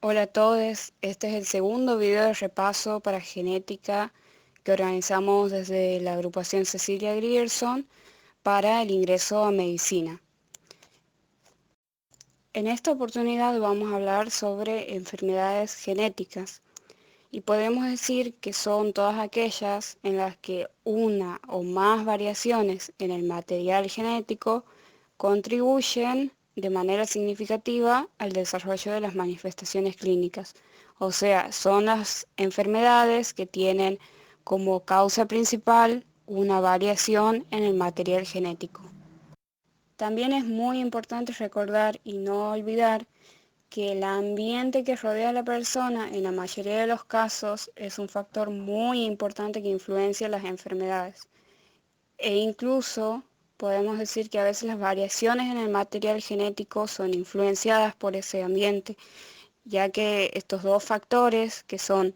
Hola a todos, este es el segundo video de repaso para genética que organizamos desde la agrupación Cecilia Grierson para el ingreso a medicina. En esta oportunidad vamos a hablar sobre enfermedades genéticas y podemos decir que son todas aquellas en las que una o más variaciones en el material genético contribuyen de manera significativa al desarrollo de las manifestaciones clínicas. O sea, son las enfermedades que tienen como causa principal una variación en el material genético. También es muy importante recordar y no olvidar que el ambiente que rodea a la persona en la mayoría de los casos es un factor muy importante que influencia las enfermedades. E incluso podemos decir que a veces las variaciones en el material genético son influenciadas por ese ambiente, ya que estos dos factores, que son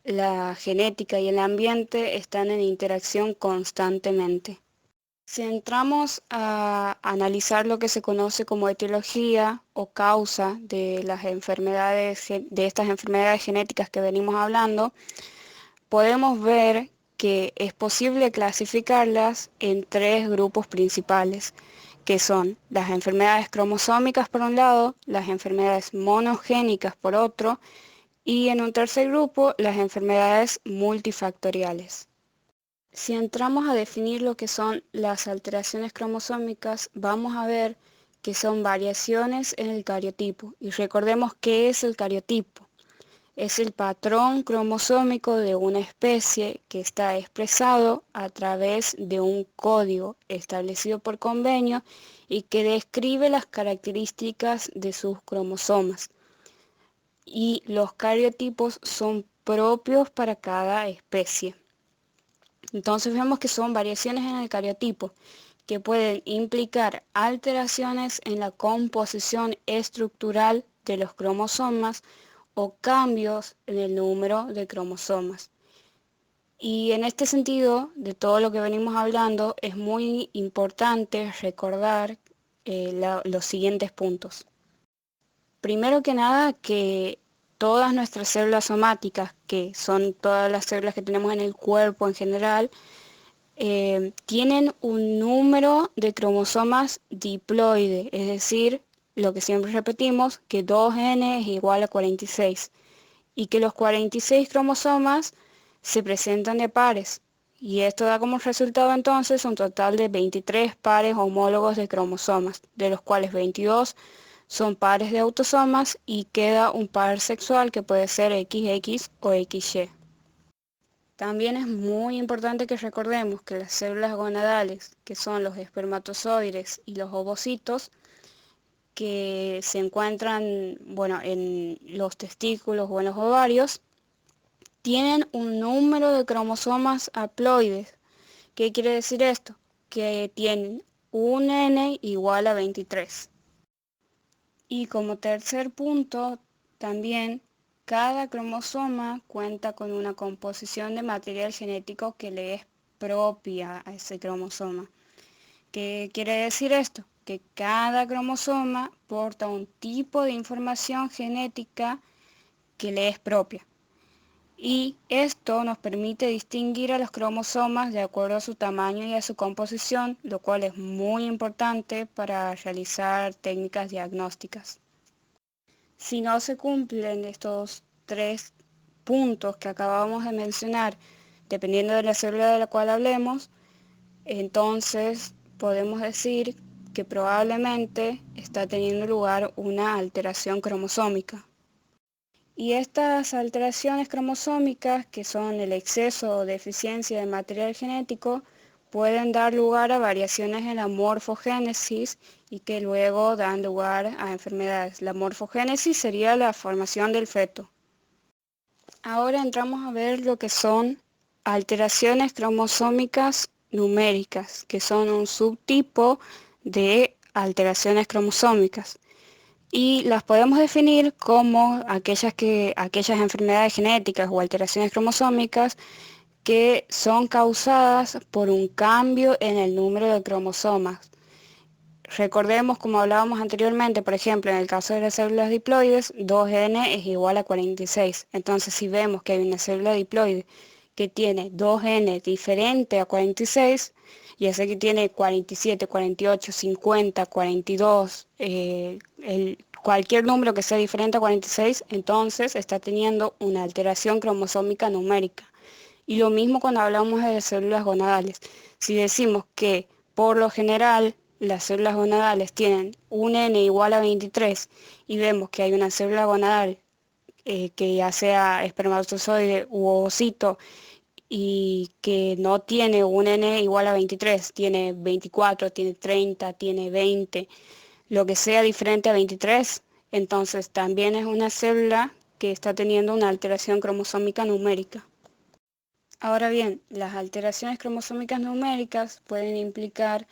la genética y el ambiente, están en interacción constantemente. Si entramos a analizar lo que se conoce como etiología o causa de las enfermedades, de estas enfermedades genéticas que venimos hablando, podemos ver que es posible clasificarlas en tres grupos principales, que son las enfermedades cromosómicas por un lado, las enfermedades monogénicas por otro, y en un tercer grupo, las enfermedades multifactoriales. Si entramos a definir lo que son las alteraciones cromosómicas, vamos a ver que son variaciones en el cariotipo. Y recordemos qué es el cariotipo. Es el patrón cromosómico de una especie que está expresado a través de un código establecido por convenio y que describe las características de sus cromosomas. Y los cariotipos son propios para cada especie. Entonces vemos que son variaciones en el cariotipo que pueden implicar alteraciones en la composición estructural de los cromosomas o cambios en el número de cromosomas. Y en este sentido, de todo lo que venimos hablando, es muy importante recordar los siguientes puntos. Primero que nada, que todas nuestras células somáticas, que son todas las células que tenemos en el cuerpo en general, tienen un número de cromosomas diploide, es decir, lo que siempre repetimos, que 2n es igual a 46 y que los 46 cromosomas se presentan de pares. Y esto da como resultado entonces un total de 23 pares homólogos de cromosomas, de los cuales 22 son pares de autosomas y queda un par sexual que puede ser XX o XY. También es muy importante que recordemos que las células gonadales, que son los espermatozoides y los ovocitos, que se encuentran, en los testículos o en los ovarios, tienen un número de cromosomas haploides. ¿Qué quiere decir esto? Que tienen un n igual a 23. Y como tercer punto, también cada cromosoma cuenta con una composición de material genético que le es propia a ese cromosoma. ¿Qué quiere decir esto? Que cada cromosoma porta un tipo de información genética que le es propia. Y esto nos permite distinguir a los cromosomas de acuerdo a su tamaño y a su composición, lo cual es muy importante para realizar técnicas diagnósticas. Si no se cumplen estos tres puntos que acabamos de mencionar, dependiendo de la célula de la cual hablemos, entonces podemos decir que probablemente está teniendo lugar una alteración cromosómica. Y estas alteraciones cromosómicas, que son el exceso o deficiencia de material genético, pueden dar lugar a variaciones en la morfogénesis y que luego dan lugar a enfermedades. La morfogénesis sería la formación del feto. Ahora entramos a ver lo que son alteraciones cromosómicas numéricas, que son un subtipo de alteraciones cromosómicas. Y las podemos definir como aquellas enfermedades genéticas o alteraciones cromosómicas que son causadas por un cambio en el número de cromosomas. recordemos, como hablábamos anteriormente, por ejemplo, en el caso de las células diploides, 2n es igual a 46. Entonces, si vemos que hay una célula diploide que tiene 2n diferente a 46, ya sea que tiene 47, 48, 50, 42, cualquier número que sea diferente a 46, entonces está teniendo una alteración cromosómica numérica. Y lo mismo cuando hablamos de células gonadales. Si decimos que por lo general las células gonadales tienen un n igual a 23 y vemos que hay una célula gonadal que ya sea espermatozoide u ovocito y que no tiene un n igual a 23, tiene 24, tiene 30, tiene 20, lo que sea diferente a 23, entonces también es una célula que está teniendo una alteración cromosómica numérica. Ahora bien, las alteraciones cromosómicas numéricas pueden implicar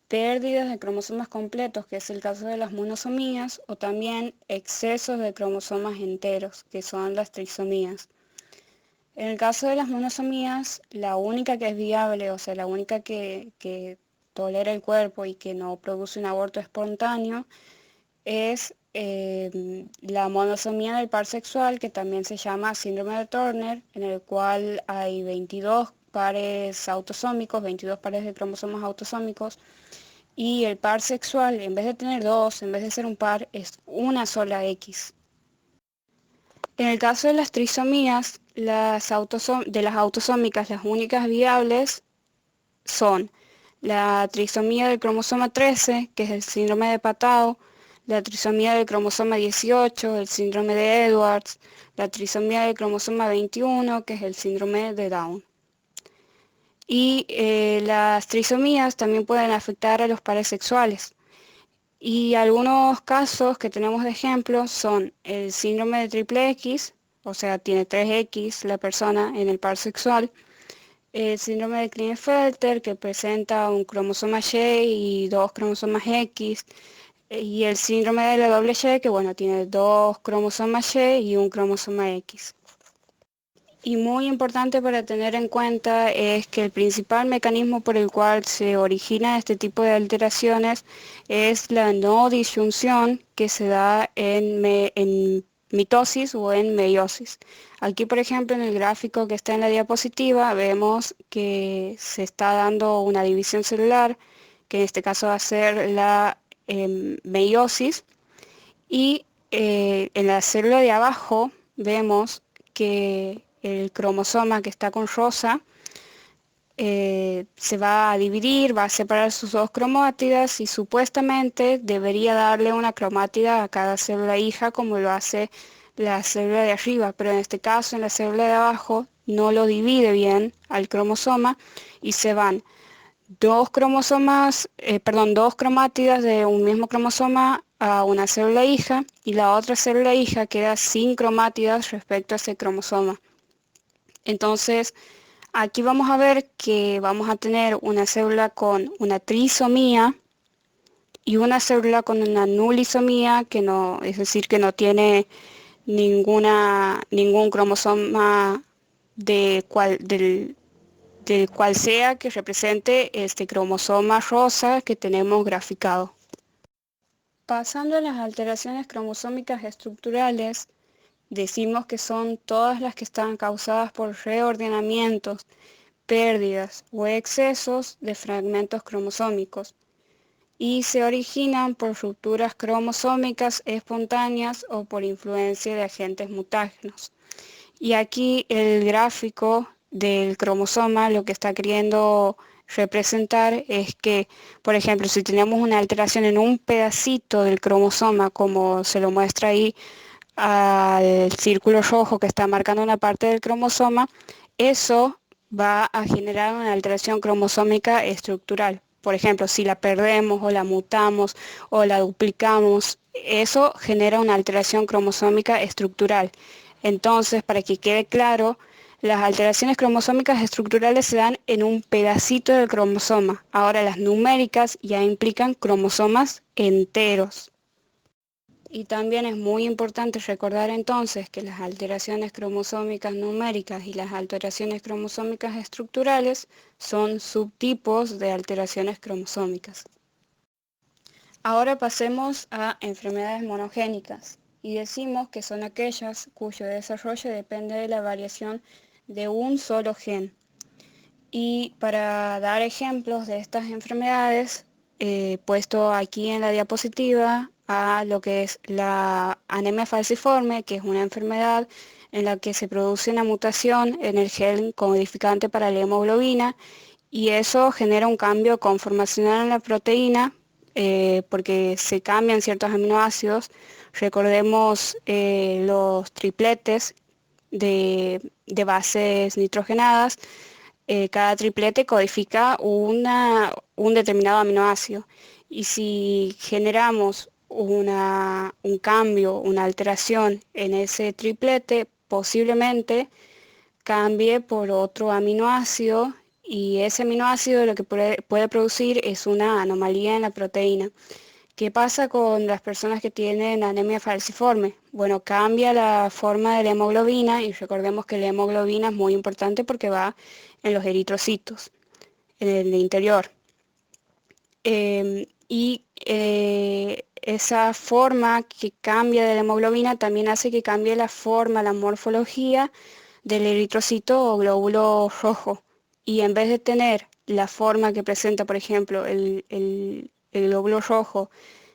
pérdidas de cromosomas completos, que es el caso de las monosomías, o también excesos de cromosomas enteros, que son las trisomías. En el caso de las monosomías, la única que es viable, o sea, la única que tolera el cuerpo y que no produce un aborto espontáneo, es la monosomía del par sexual, que también se llama síndrome de Turner, en el cual hay 22 pares autosómicos, 22 pares de cromosomas autosómicos, y el par sexual, en vez de tener dos, en vez de ser un par, es una sola X. En el caso de las trisomías, de las autosómicas, las únicas viables son la trisomía del cromosoma 13, que es el síndrome de Patau, la trisomía del cromosoma 18, el síndrome de Edwards, la trisomía del cromosoma 21, que es el síndrome de Down. Y las trisomías también pueden afectar a los pares sexuales. Y algunos casos que tenemos de ejemplo son el síndrome de triple X, o sea, tiene 3X la persona en el par sexual, el síndrome de Klinefelter, que presenta un cromosoma Y y dos cromosomas X, y el síndrome de la doble Y, que bueno, tiene dos cromosomas Y y un cromosoma X. Y muy importante para tener en cuenta es que el principal mecanismo por el cual se origina este tipo de alteraciones es la no disyunción que se da en mitosis o en meiosis. Aquí, por ejemplo, en el gráfico que está en la diapositiva, vemos que se está dando una división celular, que en este caso va a ser la meiosis, y en la célula de abajo vemos que el cromosoma que está con rosa se va a dividir, va a separar sus dos cromátidas y supuestamente debería darle una cromátida a cada célula hija como lo hace la célula de arriba, pero en este caso en la célula de abajo no lo divide bien al cromosoma y se van dos cromátidas de un mismo cromosoma a una célula hija y la otra célula hija queda sin cromátidas respecto a ese cromosoma. Entonces, aquí vamos a ver que vamos a tener una célula con una trisomía y una célula con una nulisomía, que no, es decir, que no tiene ningún cromosoma del cual sea que represente este cromosoma rosa que tenemos graficado. Pasando a las alteraciones cromosómicas estructurales, decimos que son todas las que están causadas por reordenamientos, pérdidas o excesos de fragmentos cromosómicos y se originan por rupturas cromosómicas espontáneas o por influencia de agentes mutágenos. Y aquí el gráfico del cromosoma lo que está queriendo representar es que, por ejemplo, si tenemos una alteración en un pedacito del cromosoma, como se lo muestra ahí al círculo rojo que está marcando una parte del cromosoma, eso va a generar una alteración cromosómica estructural. Por ejemplo, si la perdemos o la mutamos o la duplicamos, eso genera una alteración cromosómica estructural. Entonces, para que quede claro, las alteraciones cromosómicas estructurales se dan en un pedacito del cromosoma. Ahora las numéricas ya implican cromosomas enteros. Y también es muy importante recordar entonces que las alteraciones cromosómicas numéricas y las alteraciones cromosómicas estructurales son subtipos de alteraciones cromosómicas. Ahora pasemos a enfermedades monogénicas y decimos que son aquellas cuyo desarrollo depende de la variación de un solo gen. Y para dar ejemplos de estas enfermedades, he puesto aquí en la diapositiva a lo que es la anemia falciforme, que es una enfermedad en la que se produce una mutación en el gen codificante para la hemoglobina y eso genera un cambio conformacional en la proteína porque se cambian ciertos aminoácidos. Recordemos los tripletes de bases nitrogenadas. Cada triplete codifica un determinado aminoácido. Y si generamos un cambio, una alteración en ese triplete, posiblemente cambie por otro aminoácido y ese aminoácido lo que puede producir es una anomalía en la proteína. ¿Qué pasa con las personas que tienen anemia falciforme? Bueno, cambia la forma de la hemoglobina y recordemos que la hemoglobina es muy importante porque va en los eritrocitos, en el interior. Esa forma que cambia de la hemoglobina también hace que cambie la forma, la morfología del eritrocito o glóbulo rojo. Y en vez de tener la forma que presenta, por ejemplo, el glóbulo rojo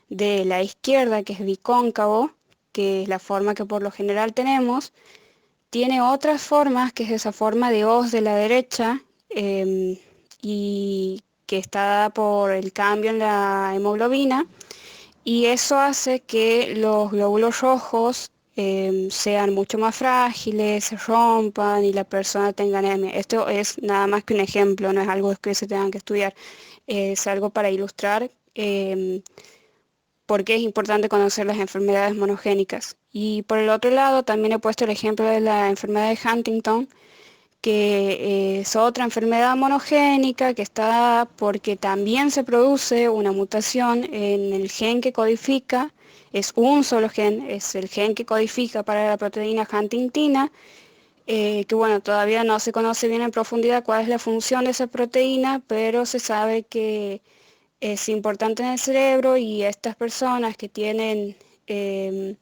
de la izquierda, que es bicóncavo, que es la forma que por lo general tenemos, tiene otras formas, que es esa forma de hoz de la derecha, y que está dada por el cambio en la hemoglobina, y eso hace que los glóbulos rojos sean mucho más frágiles, se rompan y la persona tenga anemia. Esto es nada más que un ejemplo, no es algo que se tengan que estudiar, es algo para ilustrar por qué es importante conocer las enfermedades monogénicas. Y por el otro lado, también he puesto el ejemplo de la enfermedad de Huntington, que es otra enfermedad monogénica que está porque también se produce una mutación en el gen que codifica, es un solo gen, es el gen que codifica para la proteína huntingtina, que bueno, todavía no se conoce bien en profundidad cuál es la función de esa proteína, pero se sabe que es importante en el cerebro y estas personas que tienen em,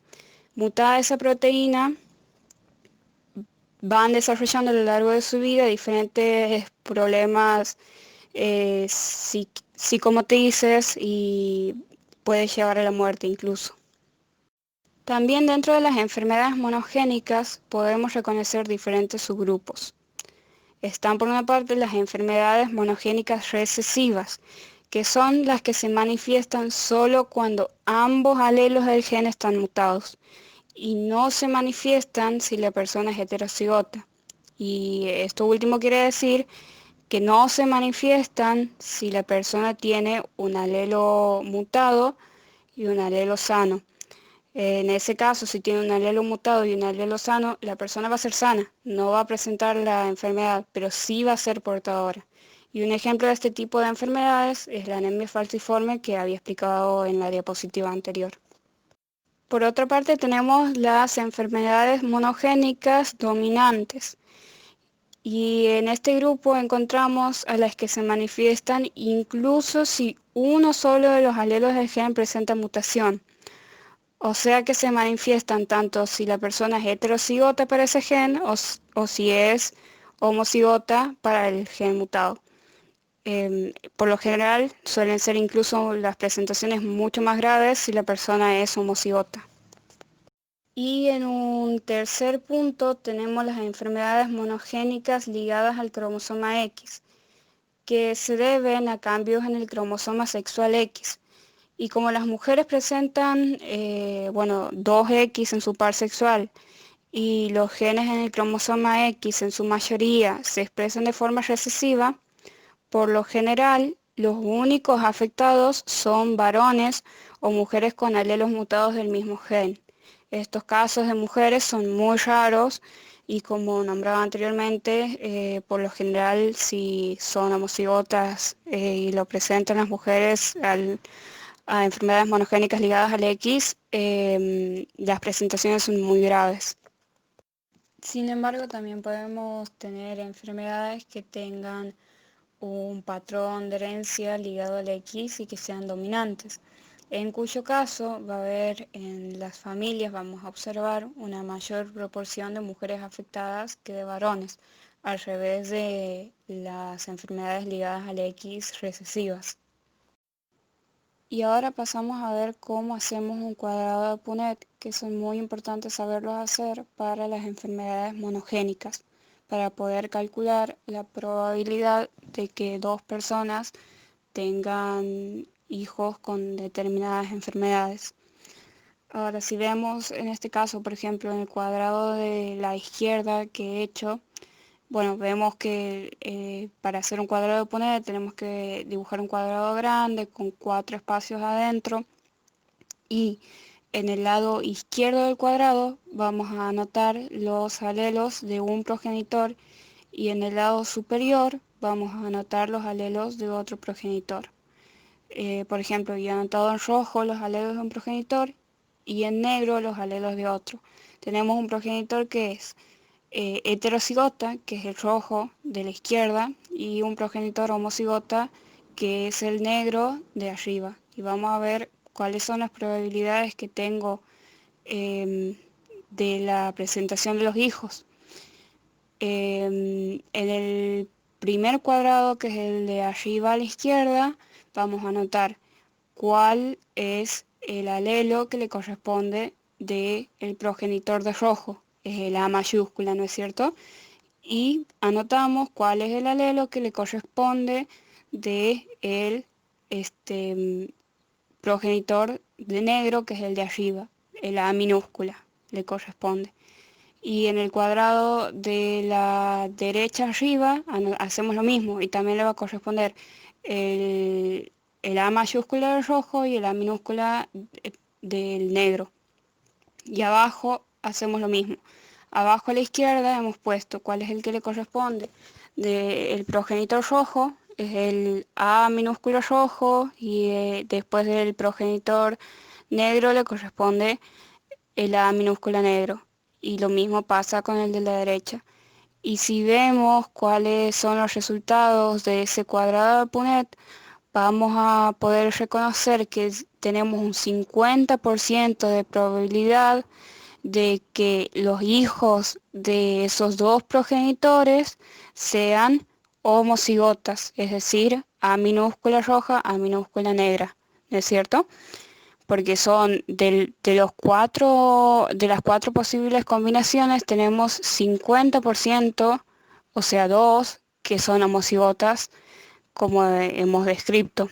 mutada esa proteína van desarrollando a lo largo de su vida diferentes problemas psicomotrices y puede llevar a la muerte incluso. También dentro de las enfermedades monogénicas podemos reconocer diferentes subgrupos. Están por una parte las enfermedades monogénicas recesivas, que son las que se manifiestan solo cuando ambos alelos del gen están mutados y no se manifiestan si la persona es heterocigota. Y esto último quiere decir que no se manifiestan si la persona tiene un alelo mutado y un alelo sano. En ese caso, si tiene un alelo mutado y un alelo sano, la persona va a ser sana, no va a presentar la enfermedad, pero sí va a ser portadora. Y un ejemplo de este tipo de enfermedades es la anemia falciforme que había explicado en la diapositiva anterior. Por otra parte, tenemos las enfermedades monogénicas dominantes. Y en este grupo encontramos a las que se manifiestan incluso si uno solo de los alelos del gen presenta mutación. O sea que se manifiestan tanto si la persona es heterocigota para ese gen o si es homocigota para el gen mutado. Por lo general suelen ser incluso las presentaciones mucho más graves si la persona es homocigota. Y en un tercer punto tenemos las enfermedades monogénicas ligadas al cromosoma X, que se deben a cambios en el cromosoma sexual X. Y como las mujeres presentan, 2X en su par sexual y los genes en el cromosoma X en su mayoría se expresan de forma recesiva, por lo general los únicos afectados son varones o mujeres con alelos mutados del mismo gen. Estos casos de mujeres son muy raros y como nombraba anteriormente, por lo general si son homocigotas y lo presentan las mujeres a enfermedades monogénicas ligadas al X, las presentaciones son muy graves. Sin embargo, también podemos tener enfermedades que tengan un patrón de herencia ligado al X y que sean dominantes. en cuyo caso va a haber en las familias, vamos a observar una mayor proporción de mujeres afectadas que de varones, al revés de las enfermedades ligadas al X recesivas. Y ahora pasamos a ver cómo hacemos un cuadrado de Punnett, que son muy importantes saberlos hacer para las enfermedades monogénicas, para poder calcular la probabilidad de que dos personas tengan hijos con determinadas enfermedades. Ahora, si vemos en este caso, por ejemplo, en el cuadrado de la izquierda que he hecho, bueno, vemos que para hacer un cuadrado de Punnett tenemos que dibujar un cuadrado grande con 4 espacios adentro y en el lado izquierdo del cuadrado vamos a anotar los alelos de un progenitor y en el lado superior vamos a anotar los alelos de otro progenitor. Por ejemplo, yo he anotado en rojo los alelos de un progenitor y en negro los alelos de otro. Tenemos un progenitor que es heterocigota, que es el rojo de la izquierda, y un progenitor homocigota, que es el negro de arriba. Y vamos a ver cuáles son las probabilidades que tengo de la presentación de los hijos. En el primer cuadrado, que es el de arriba a la izquierda, vamos a anotar cuál es el alelo que le corresponde del progenitor de rojo, es el A mayúscula, ¿no es cierto? Y anotamos cuál es el alelo que le corresponde de el progenitor de negro, que es el de arriba, el A minúscula le corresponde. Y en el cuadrado de la derecha arriba hacemos lo mismo y también le va a corresponder el, el A mayúscula del rojo y el A minúscula del negro. Y abajo hacemos lo mismo. Abajo a la izquierda hemos puesto cuál es el que le corresponde del progenitor rojo, es el A minúsculo rojo y después del progenitor negro le corresponde el A minúscula negro. Y lo mismo pasa con el de la derecha. Y si vemos cuáles son los resultados de ese cuadrado de Punnett, vamos a poder reconocer que tenemos un 50% de probabilidad de que los hijos de esos dos progenitores sean homocigotas, es decir, A minúscula roja, A minúscula negra, ¿no es cierto? Porque son de las cuatro posibles combinaciones tenemos 50%, o sea, dos que son homocigotas, como hemos descrito.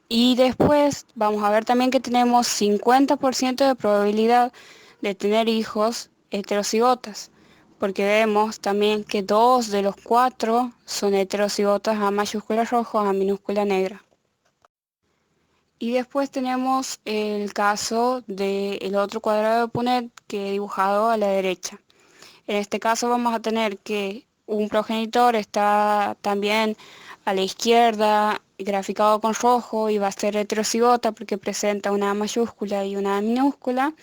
Y después vamos a ver también que tenemos 50% de probabilidad de tener hijos heterocigotas, porque vemos también que dos de los cuatro son heterocigotas A mayúscula rojo, A minúscula negra. Y después tenemos el caso del otro cuadrado de Punnett que he dibujado a la derecha. En este caso vamos a tener que un progenitor está también a la izquierda graficado con rojo y va a ser heterocigota porque presenta una A mayúscula y una A minúscula.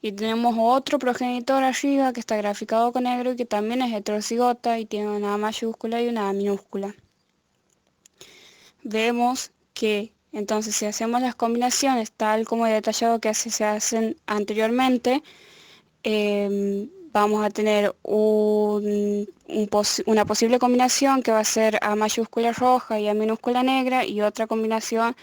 Y tenemos otro progenitor arriba que está graficado con negro y que también es heterocigota y tiene una A mayúscula y una A minúscula. Vemos que entonces si hacemos las combinaciones tal como he detallado que se hacen anteriormente, vamos a tener una posible combinación que va a ser A mayúscula roja y A minúscula negra y otra combinación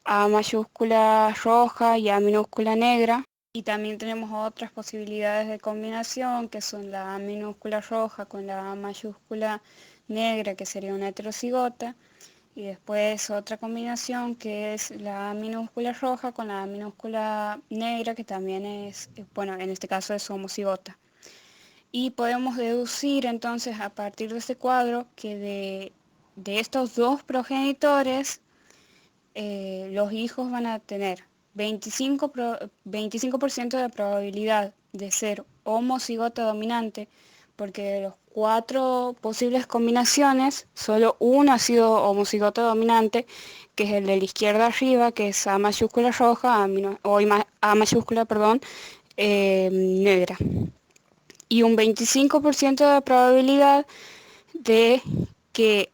A mayúscula roja y A minúscula negra. Y también tenemos otras posibilidades de combinación que son la A minúscula roja con la A mayúscula negra, que sería una heterocigota. Y después otra combinación que es la A minúscula roja con la A minúscula negra, que también es, bueno, en este caso es homocigota. Y podemos deducir entonces a partir de este cuadro que de estos dos progenitores, los hijos van a tener 25% de probabilidad de ser homocigota dominante, porque de los cuatro posibles combinaciones, solo uno ha sido homocigota dominante, que es el de la izquierda arriba, que es A mayúscula roja, A mayúscula, perdón, negra. Y un 25% de probabilidad de que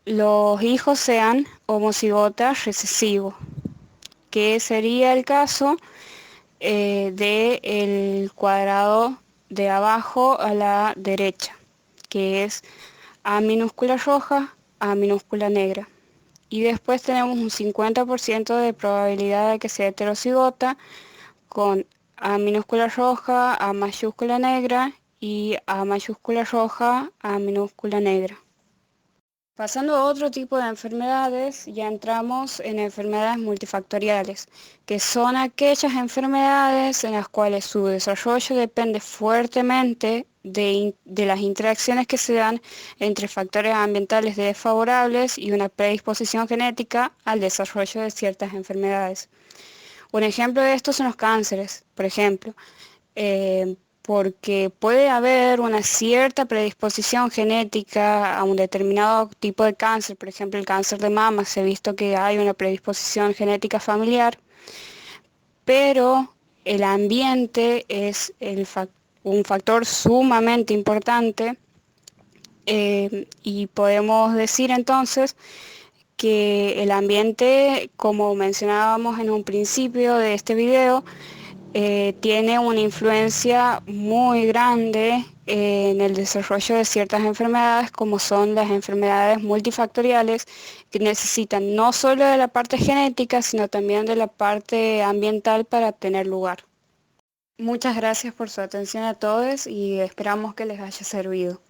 los hijos sean homocigotas recesivos. que sería el caso del cuadrado de abajo a la derecha, que es A minúscula roja, A minúscula negra. Y después tenemos un 50% de probabilidad de que sea heterocigota con A minúscula roja, A mayúscula negra y A mayúscula roja, A minúscula negra. Pasando a otro tipo de enfermedades, ya entramos en enfermedades multifactoriales, que son aquellas enfermedades en las cuales su desarrollo depende fuertemente de las interacciones que se dan entre factores ambientales desfavorables y una predisposición genética al desarrollo de ciertas enfermedades. Un ejemplo de esto son los cánceres, por ejemplo, porque puede haber una cierta predisposición genética a un determinado tipo de cáncer, por ejemplo el cáncer de mama, se ha visto que hay una predisposición genética familiar, pero el ambiente es un factor sumamente importante y podemos decir entonces que el ambiente, como mencionábamos en un principio de este video, tiene una influencia muy grande en el desarrollo de ciertas enfermedades, como son las enfermedades multifactoriales, que necesitan no solo de la parte genética, sino también de la parte ambiental para tener lugar. Muchas gracias por su atención a todos y esperamos que les haya servido.